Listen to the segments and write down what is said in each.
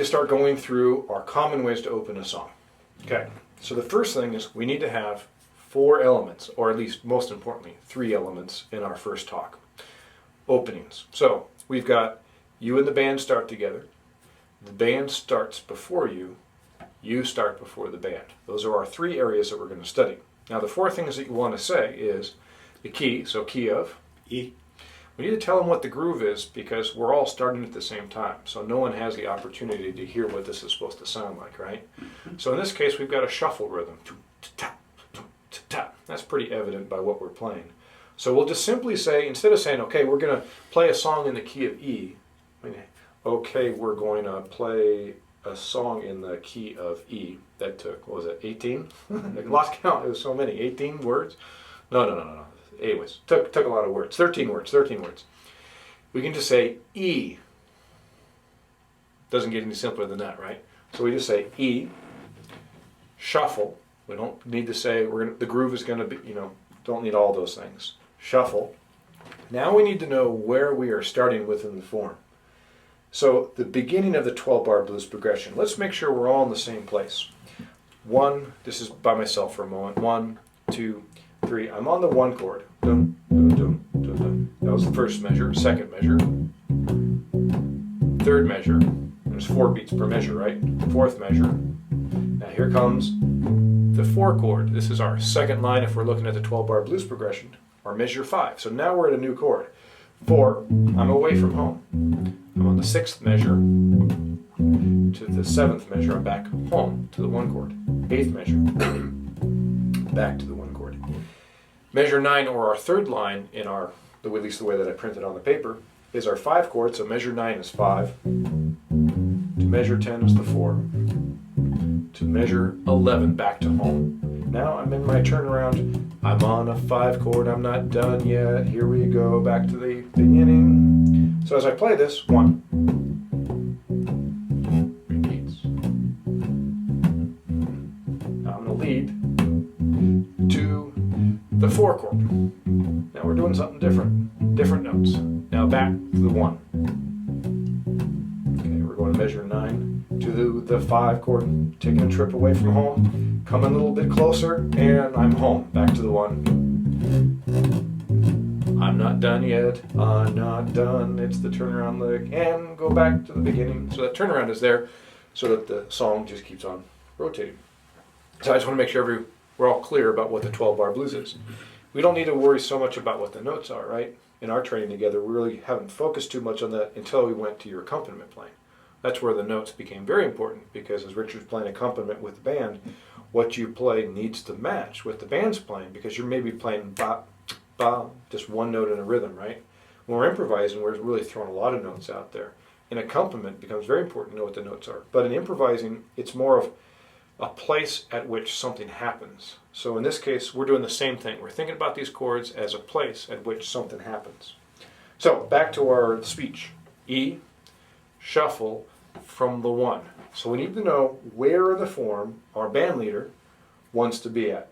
Start going through our common ways to open a song. Okay, so the first thing is we need to have 4 elements, or at least most importantly, 3 elements in our first talk. Openings. So we've got you and the band start together. The band starts before you. You start before the band. Those are our 3 areas that we're going to study. Now the 4 things that you want to say is the key, so key of E. We need to tell them what the groove is because we're all starting at the same time. So no one has the opportunity to hear what this is supposed to sound like, right? So in this case, we've got a shuffle rhythm. That's pretty evident by what we're playing. So we'll just simply say, instead of saying, okay, we're going to play a song in the key of E, okay, we're going to play a song in the key of E. That took, what was it, 18? I lost count, it was so many. 18 words? No. Anyways, took a lot of words. 13 words. We can just say E. Doesn't get any simpler than that, right? So we just say E, shuffle. We don't need to say the groove is going to be, don't need all those things. Shuffle. Now we need to know where we are starting within the form. So the beginning of the 12-bar blues progression. Let's make sure we're all in the same place. 1, this is by myself for a moment. 1, 2, 3. I'm on the 1 chord. Dum, dum, dum, dum, dum. That was the first measure. Second measure. Third measure. There's 4 beats per measure, right? 4th measure. Now here comes the 4 chord. This is our second line if we're looking at the 12-bar blues progression, or measure 5. So now we're at a new chord. 4, I'm away from home. I'm on the 6th measure to the 7th measure. I'm back home to the 1 chord. 8th measure, back to the 1 chord. Measure 9, or our third line in our, at least the way that I printed on the paper, is our 5 chord. So measure 9 is 5. To measure 10 is the 4. To measure 11, back to home. Now I'm in my turnaround. I'm on a 5 chord. I'm not done yet. Here we go, back to the beginning. So as I play this, 1 repeats. Now I'm going to lead to the 4 chord. Now we're doing something different notes. Now back to the 1. Okay, we're going to measure 9 to the 5 chord, taking a trip away from home, coming a little bit closer, and I'm home, back to the 1. I'm not done yet, I'm not done, it's the turnaround lick, and go back to the beginning. So that turnaround is there so that the song just keeps on rotating. So I just want to make sure we're all clear about what the 12-bar blues is. We don't need to worry so much about what the notes are, right? In our training together, we really haven't focused too much on that until we went to your accompaniment playing. That's where the notes became very important, because as Richard's playing accompaniment with the band, what you play needs to match what the band's playing, because you're maybe playing ba, ba, just one note in a rhythm, right? When we're improvising, we're really throwing a lot of notes out there. In accompaniment, it becomes very important to know what the notes are. But in improvising, it's more of a place at which something happens. So in this case, we're doing the same thing. We're thinking about these chords as a place at which something happens. So back to our speech. E, shuffle from the 1. So we need to know where in the form our band leader wants to be at.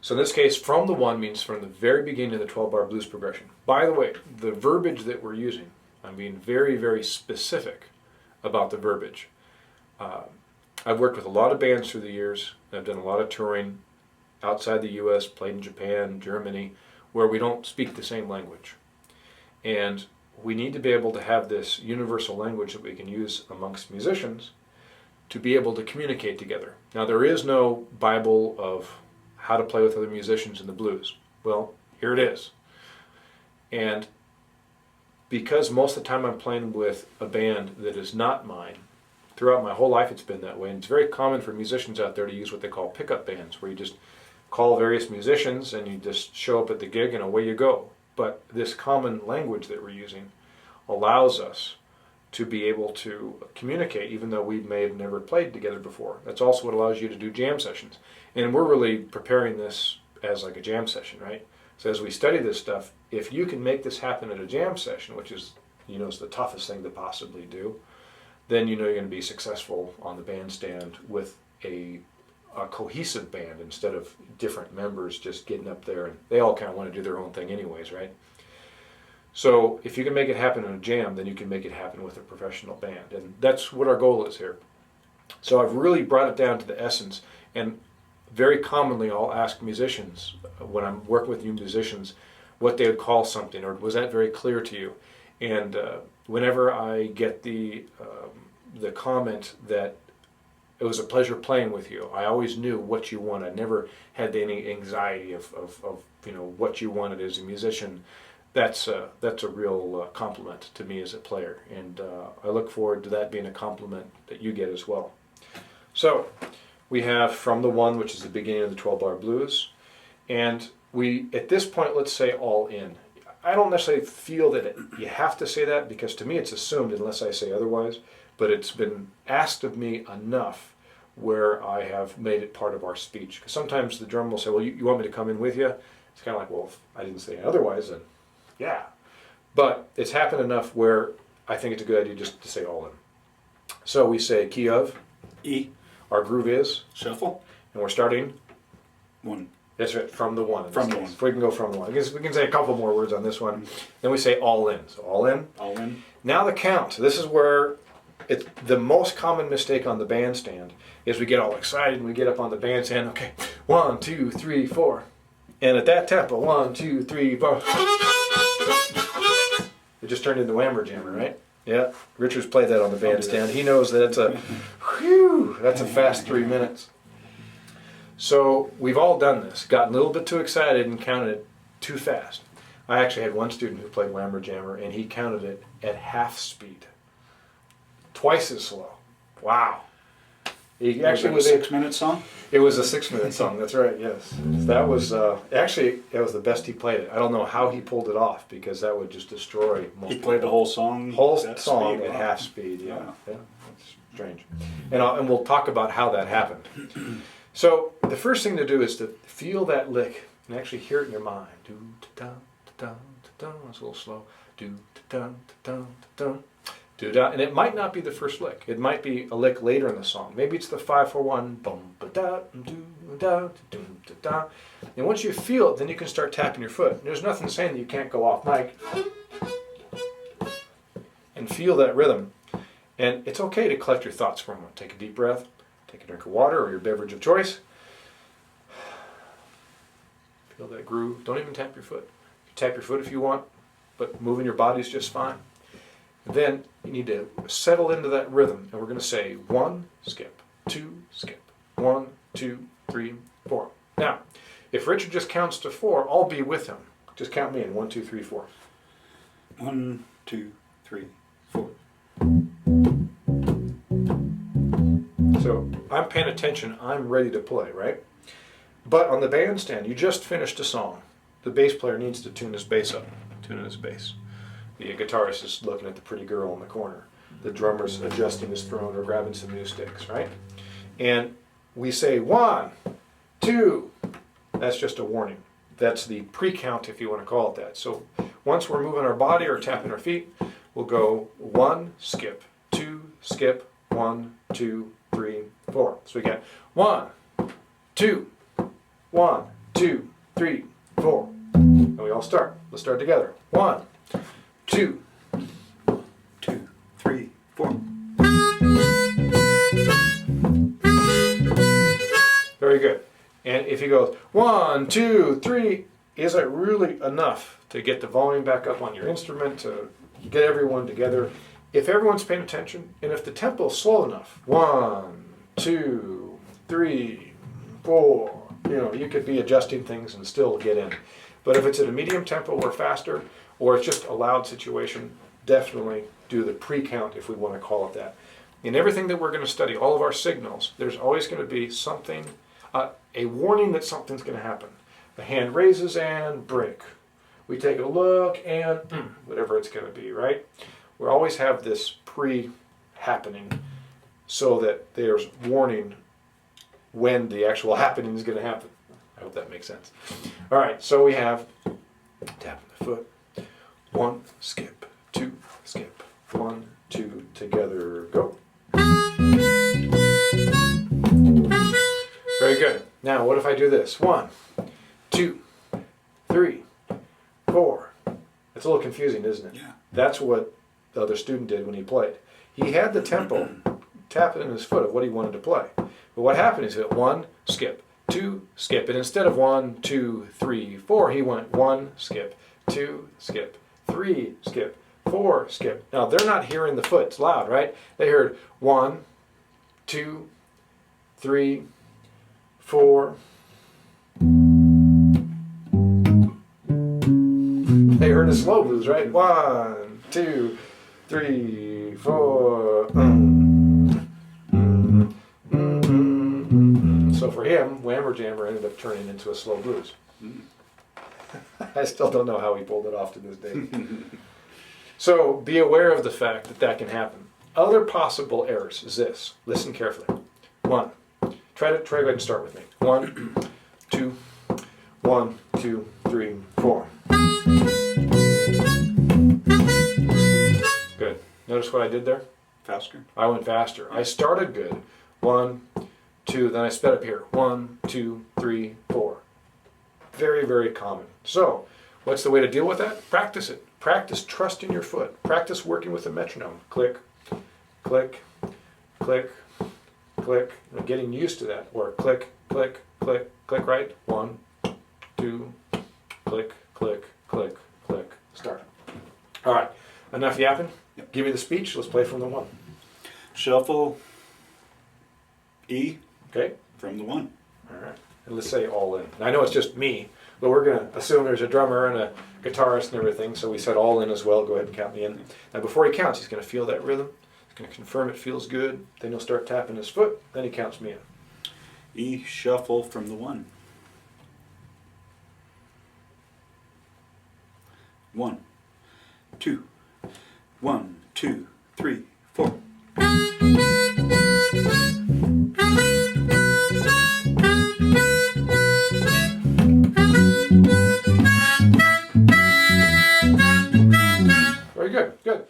So in this case, from the 1 means from the very beginning of the 12-bar blues progression. By the way, the verbiage that we're using, I'm being very, very specific about the verbiage. I've worked with a lot of bands through the years. I've done a lot of touring outside the U.S., played in Japan, Germany, where we don't speak the same language. And we need to be able to have this universal language that we can use amongst musicians to be able to communicate together. Now, there is no Bible of how to play with other musicians in the blues. Well, here it is. And because most of the time I'm playing with a band that is not mine, throughout my whole life it's been that way, and it's very common for musicians out there to use what they call pickup bands, where you just call various musicians and you just show up at the gig and away you go. But this common language that we're using allows us to be able to communicate even though we may have never played together before. That's also what allows you to do jam sessions. And we're really preparing this as like a jam session, right? So as we study this stuff, if you can make this happen at a jam session, which is, is the toughest thing to possibly do, then you're going to be successful on the bandstand with a cohesive band instead of different members just getting up there and they all kind of want to do their own thing anyways, right? So if you can make it happen in a jam, then you can make it happen with a professional band. And that's what our goal is here. So I've really brought it down to the essence. And very commonly I'll ask musicians, when I'm working with new musicians, what they would call something, or was that very clear to you? And whenever I get the comment that it was a pleasure playing with you, I always knew what you wanted. I never had any anxiety of what you wanted as a musician. That's a real compliment to me as a player, and I look forward to that being a compliment that you get as well. So we have From the One, which is the beginning of the 12-bar blues, and we, at this point, let's say All In. I don't necessarily feel that you have to say that, because to me it's assumed unless I say otherwise, but it's been asked of me enough where I have made it part of our speech. Because sometimes the drummer will say, well, you want me to come in with you? It's kind of like, well, if I didn't say otherwise, then yeah. But it's happened enough where I think it's a good idea just to say All In. So we say key of E. Our groove is Shuffle. And we're starting 1. That's right, from the one. From the one. If we can go from the one. I guess we can say a couple more words on this one. Then we say all in. So all in. All in. Now the count. This is where it's the most common mistake on the bandstand is we get all excited and we get up on the bandstand. Okay, 1, 2, 3, 4. And at that tempo, 1, 2, 3, 4. It just turned into Whammer Jammer, right? Yeah. Richard's played that on the bandstand. He knows that it's a whew, that's a fast 3 minutes. So we've all done this, gotten a little bit too excited and counted it too fast. I actually had one student who played Whammer Jammer and he counted it at half speed. Twice as slow. Wow. He actually was a 6-minute song? It was a 6-minute song, that's right, yes. That was, actually, it was the best he played it. I don't know how he pulled it off because that would just destroy most He played the whole song? Whole song at half speed, yeah. Yeah, that's strange. And we'll talk about how that happened. So the first thing to do is to feel that lick and actually hear it in your mind. Do da da da da. It's a little slow. Do da da da da. Do da. And it might not be the first lick. It might be a lick later in the song. Maybe it's the 5-4-1. Boom ba da do da do da. And once you feel it, then you can start tapping your foot. There's nothing saying that you can't go off mic and feel that rhythm. And it's okay to collect your thoughts for a moment. Take a deep breath. Take a drink of water or your beverage of choice. Feel that groove. Don't even tap your foot. You tap your foot if you want, but moving your body is just fine. Then you need to settle into that rhythm, and we're going to say 1, skip, 2, skip, 1, 2, 3, 4. Now, if Richard just counts to 4, I'll be with him. Just count me in. 1, 2, 3, 4. 1, 2, 3, 4. So I'm paying attention, I'm ready to play, right? But on the bandstand, you just finished a song. The bass player needs to tune his bass up, tune in his bass. The guitarist is looking at the pretty girl in the corner. The drummer's adjusting his throne or grabbing some new sticks, right? And we say 1, 2, that's just a warning. That's the pre-count if you want to call it that. So once we're moving our body or tapping our feet, we'll go 1, skip, 2, skip, 1, 2, 3, 4. So we get 1, 2, 1, 2, 3, 4. And we all start. Let's start together. 1, 2, 2, 3, 4. Very good. And if he goes 1, 2, 3, is it really enough to get the volume back up on your instrument, to get everyone together? If everyone's paying attention, and if the tempo is slow enough, 1, 2, 3, 4, you could be adjusting things and still get in. But if it's at a medium tempo or faster, or it's just a loud situation, definitely do the pre-count if we want to call it that. In everything that we're going to study, all of our signals, there's always going to be something, a warning that something's going to happen. The hand raises and break. We take a look and whatever it's going to be, right? We always have this pre-happening so that there's warning when the actual happening is going to happen. I hope that makes sense. All right, so we have tapping the foot. 1, skip, 2, skip, 1, 2, together, go. Very good. Now, what if I do this? 1, 2, 3, 4. It's a little confusing, isn't it? Yeah. That's what the other student did when he played. He had the tempo tapping in his foot of what he wanted to play. But what happened is that 1, skip, 2, skip. And instead of 1, 2, 3, 4, he went 1, skip, 2, skip, 3, skip, 4, skip. Now they're not hearing the foot. It's loud, right? They heard 1, 2, 3, 4. They heard a slow blues, right? 1, 2, 3, 4. So for him, Whammer Jammer ended up turning into a slow blues. I still don't know how he pulled it off to this day. So be aware of the fact that that can happen. Other possible errors is this. Listen carefully. 1. Try to go ahead and start with me. 1, 2, 1, 2, 3, 4. Good. Notice what I did there? Faster. I went faster. I started good. 1, 2, then I sped up here. 1, 2, 3, 4. Very, very common. So, what's the way to deal with that? Practice it. Practice trusting your foot. Practice working with a metronome. Click, click, click, click. And getting used to that. Or click, click, click, click, right? 1, 2, click, click, click, click. Start. All right. Enough yapping? Yep. Give me the speech. Let's play from the 1. Shuffle E Okay? from the 1. All right. And let's say all in. I know it's just me, but we're going to assume there's a drummer and a guitarist and everything, so we said all in as well. Go ahead and count me in. Now before he counts, he's going to feel that rhythm. He's going to confirm it feels good. Then he'll start tapping his foot. Then he counts me in. E shuffle from the 1. 1, 2, 1, 2, 3, 4. Very good. Good.